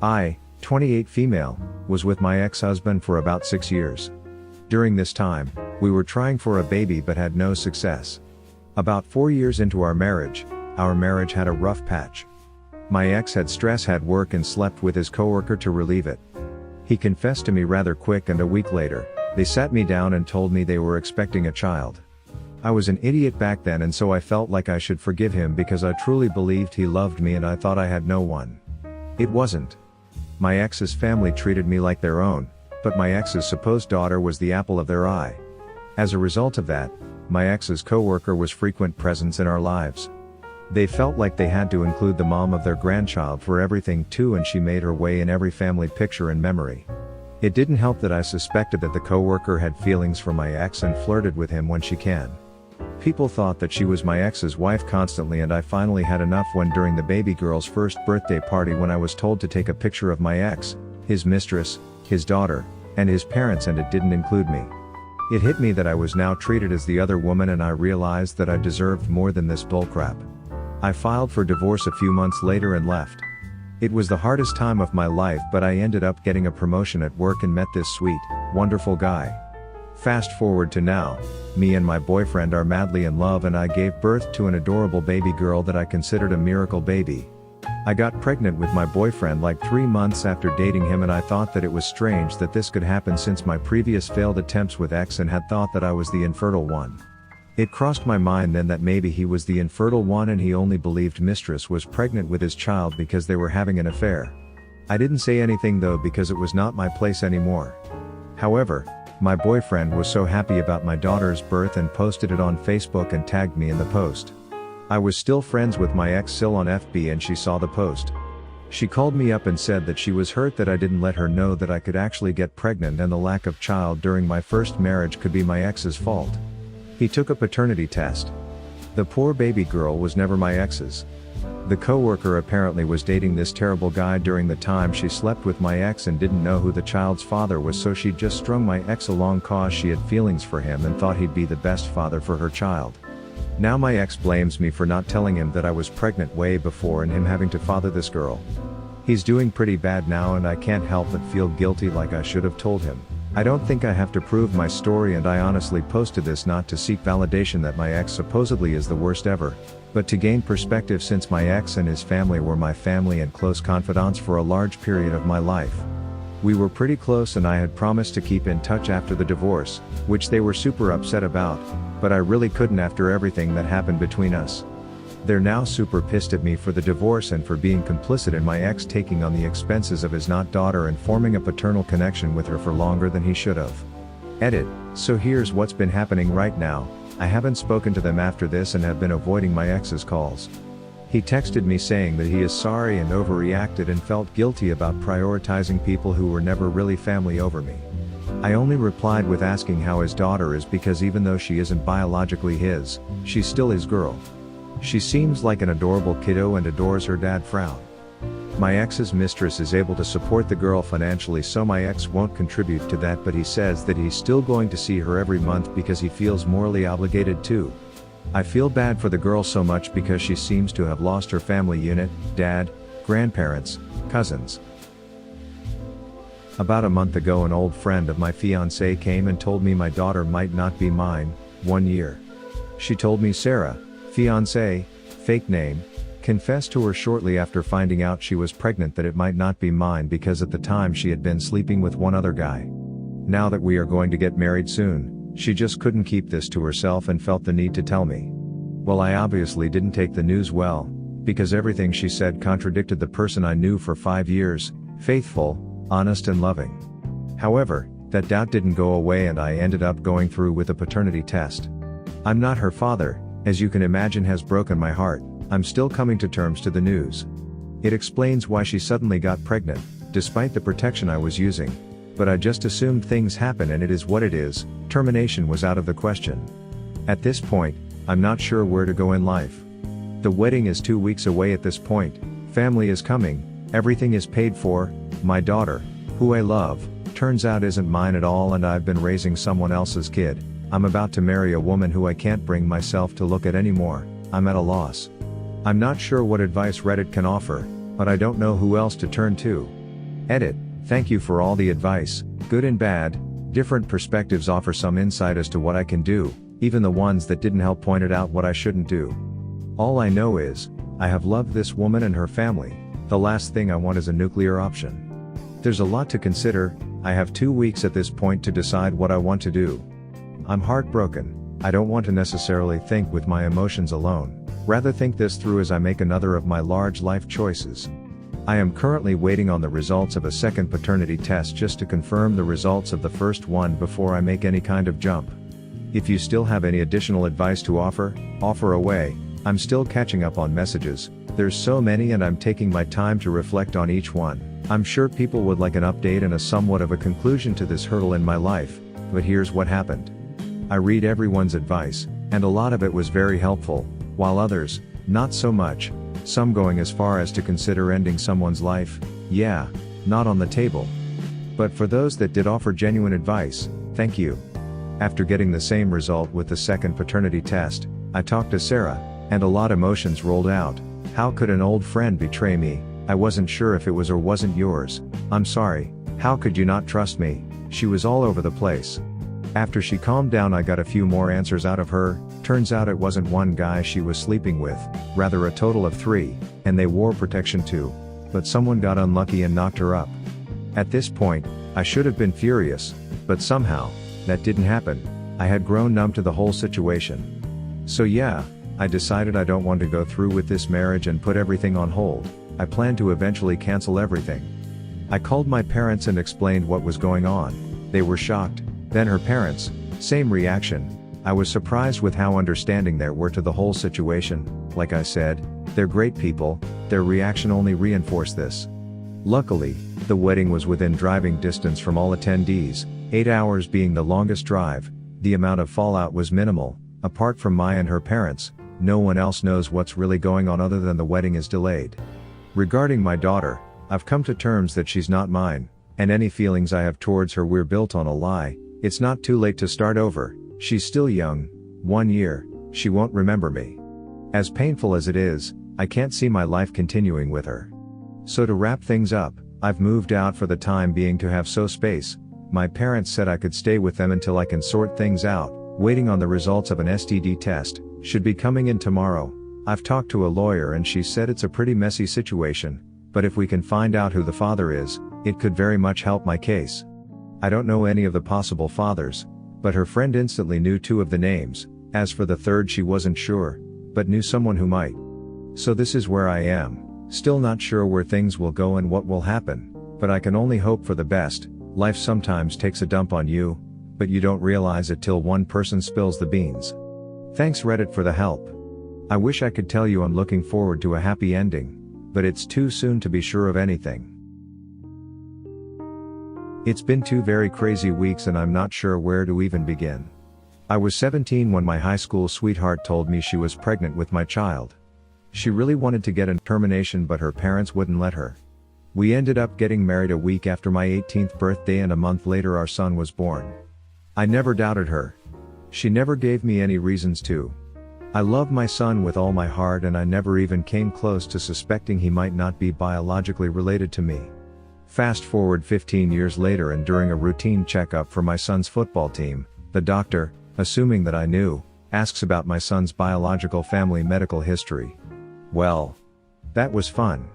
I, 28 female, was with my ex-husband for about 6 years. During this time, we were trying for a baby but had no success. About 4 years into our marriage had a rough patch. My ex had stress, had work, and slept with his coworker to relieve it. He confessed to me rather quick, and a week later, they sat me down and told me they were expecting a child. I was an idiot back then, and so I felt like I should forgive him because I truly believed he loved me and I thought I had no one. It wasn't. My ex's family treated me like their own, but my ex's supposed daughter was the apple of their eye. As a result of that, my ex's coworker was frequent presence in our lives. They felt like they had to include the mom of their grandchild for everything too, and she made her way in every family picture and memory. It didn't help that I suspected that the coworker had feelings for my ex and flirted with him when she can. People thought that she was my ex's wife constantly, and I finally had enough when during the baby girl's first birthday party, when I was told to take a picture of my ex, his mistress, his daughter, and his parents, and it didn't include me. It hit me that I was now treated as the other woman, and I realized that I deserved more than this bullcrap. I filed for divorce a few months later and left. It was the hardest time of my life, but I ended up getting a promotion at work and met this sweet, wonderful guy. Fast forward to now, me and my boyfriend are madly in love, and I gave birth to an adorable baby girl that I considered a miracle baby. I got pregnant with my boyfriend like 3 months after dating him, and I thought that it was strange that this could happen since my previous failed attempts with ex, and had thought that I was the infertile one. It crossed my mind then that maybe he was the infertile one and he only believed Mistress was pregnant with his child because they were having an affair. I didn't say anything though, because it was not my place anymore. However, my boyfriend was so happy about my daughter's birth and posted it on Facebook and tagged me in the post. I was still friends with my ex Sil on FB, and she saw the post. She called me up and said that she was hurt that I didn't let her know that I could actually get pregnant, and the lack of child during my first marriage could be my ex's fault. He took a paternity test. The poor baby girl was never my ex's. The coworker apparently was dating this terrible guy during the time she slept with my ex and didn't know who the child's father was, so she just strung my ex along cause she had feelings for him and thought he'd be the best father for her child. Now my ex blames me for not telling him that I was pregnant way before and him having to father this girl. He's doing pretty bad now, and I can't help but feel guilty, like I should have told him. I don't think I have to prove my story, and I honestly posted this not to seek validation that my ex supposedly is the worst ever, but to gain perspective, since my ex and his family were my family and close confidants for a large period of my life. We were pretty close, and I had promised to keep in touch after the divorce, which they were super upset about, but I really couldn't after everything that happened between us. They're now super pissed at me for the divorce and for being complicit in my ex taking on the expenses of his not daughter and forming a paternal connection with her for longer than he should have. Edit. So here's what's been happening right now. I haven't spoken to them after this and have been avoiding my ex's calls. He texted me saying that he is sorry and overreacted and felt guilty about prioritizing people who were never really family over me. I only replied with asking how his daughter is, because even though she isn't biologically his, she's still his girl. She seems like an adorable kiddo and adores her dad. Frown. My ex's mistress is able to support the girl financially, so my ex won't contribute to that, but he says that he's still going to see her every month because he feels morally obligated to. I feel bad for the girl so much because she seems to have lost her family unit, dad, grandparents, cousins. About a month ago, an old friend of my fiancé came and told me my daughter might not be mine. 1 year. She told me Sarah, fiancé, fake name, confessed to her shortly after finding out she was pregnant that it might not be mine because at the time she had been sleeping with one other guy. Now that we are going to get married soon, she just couldn't keep this to herself and felt the need to tell me. Well, I obviously didn't take the news well, because everything she said contradicted the person I knew for 5 years, faithful, honest and loving. However, that doubt didn't go away, and I ended up going through with a paternity test. I'm not her father, as you can imagine, has broken my heart. I'm still coming to terms to the news. It explains why she suddenly got pregnant, despite the protection I was using. But I just assumed things happen and it is what it is. Termination was out of the question. At this point, I'm not sure where to go in life. The wedding is 2 weeks away at this point, family is coming, everything is paid for, my daughter, who I love, turns out isn't mine at all, and I've been raising someone else's kid. I'm about to marry a woman who I can't bring myself to look at anymore. I'm at a loss. I'm not sure what advice Reddit can offer, but I don't know who else to turn to. Edit. Thank you for all the advice, good and bad. Different perspectives offer some insight as to what I can do, even the ones that didn't help pointed out what I shouldn't do. All I know is, I have loved this woman and her family. The last thing I want is a nuclear option. There's a lot to consider. I have 2 weeks at this point to decide what I want to do. I'm heartbroken. I don't want to necessarily think with my emotions alone, rather think this through as I make another of my large life choices. I am currently waiting on the results of a second paternity test just to confirm the results of the first one before I make any kind of jump. If you still have any additional advice to offer away. I'm still catching up on messages, there's so many and I'm taking my time to reflect on each one. I'm sure people would like an update and a somewhat of a conclusion to this hurdle in my life, but here's what happened. I read everyone's advice, and a lot of it was very helpful, while others, not so much, some going as far as to consider ending someone's life. Yeah, not on the table. But for those that did offer genuine advice, thank you. After getting the same result with the second paternity test, I talked to Sarah, and a lot of emotions rolled out. How could an old friend betray me? I wasn't sure if it was or wasn't yours. I'm sorry. How could you not trust me? She was all over the place. After she calmed down, I got a few more answers out of her. Turns out it wasn't one guy she was sleeping with, rather a total of 3, and they wore protection too. But someone got unlucky and knocked her up. At this point, I should have been furious, but somehow, that didn't happen. I had grown numb to the whole situation. So yeah, I decided I don't want to go through with this marriage and put everything on hold. I plan to eventually cancel everything. I called my parents and explained what was going on. They were shocked. Then her parents, same reaction. I was surprised with how understanding they were to the whole situation. Like I said, they're great people. Their reaction only reinforced this. Luckily, the wedding was within driving distance from all attendees, 8 hours being the longest drive. The amount of fallout was minimal. Apart from my and her parents, no one else knows what's really going on other than the wedding is delayed. Regarding my daughter, I've come to terms that she's not mine, and any feelings I have towards her were built on a lie. It's not too late to start over. She's still young, 1 year, she won't remember me. As painful as it is, I can't see my life continuing with her. So to wrap things up, I've moved out for the time being to have space. My parents said I could stay with them until I can sort things out, waiting on the results of an STD test, should be coming in tomorrow. I've talked to a lawyer and she said it's a pretty messy situation, but if we can find out who the father is, it could very much help my case. I don't know any of the possible fathers, but her friend instantly knew 2 of the names. As for the third, she wasn't sure, but knew someone who might. So this is where I am, still not sure where things will go and what will happen, but I can only hope for the best. Life sometimes takes a dump on you, but you don't realize it till one person spills the beans. Thanks Reddit for the help. I wish I could tell you I'm looking forward to a happy ending, but it's too soon to be sure of anything. It's been 2 very crazy weeks and I'm not sure where to even begin. I was 17 when my high school sweetheart told me she was pregnant with my child. She really wanted to get a termination but her parents wouldn't let her. We ended up getting married a week after my 18th birthday and a month later our son was born. I never doubted her. She never gave me any reasons to. I love my son with all my heart and I never even came close to suspecting he might not be biologically related to me. Fast forward 15 years later and during a routine checkup for my son's football team, the doctor, assuming that I knew, asks about my son's biological family medical history. Well, that was fun.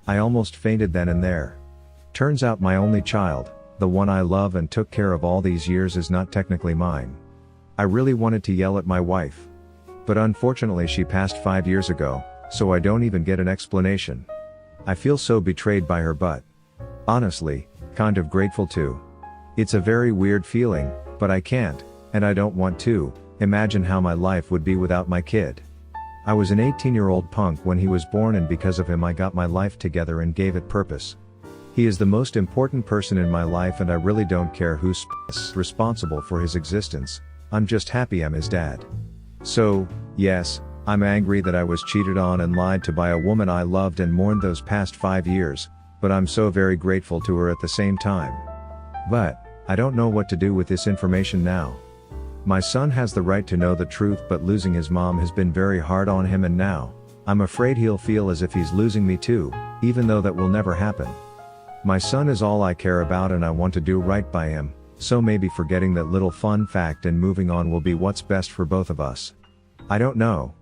I almost fainted then and there. Turns out my only child, the one I love and took care of all these years, is not technically mine. I really wanted to yell at my wife. But unfortunately she passed 5 years ago, so I don't even get an explanation. I feel so betrayed by her but honestly, kind of grateful too. It's a very weird feeling, but I can't, and I don't want to, imagine how my life would be without my kid. I was an 18-year-old punk when he was born and because of him I got my life together and gave it purpose. He is the most important person in my life and I really don't care who's responsible for his existence. I'm just happy I'm his dad. So, yes, I'm angry that I was cheated on and lied to by a woman I loved and mourned those past 5 years, but I'm so very grateful to her at the same time. But I don't know what to do with this information now. My son has the right to know the truth, but losing his mom has been very hard on him and now, I'm afraid he'll feel as if he's losing me too, even though that will never happen. My son is all I care about and I want to do right by him, so maybe forgetting that little fun fact and moving on will be what's best for both of us. I don't know.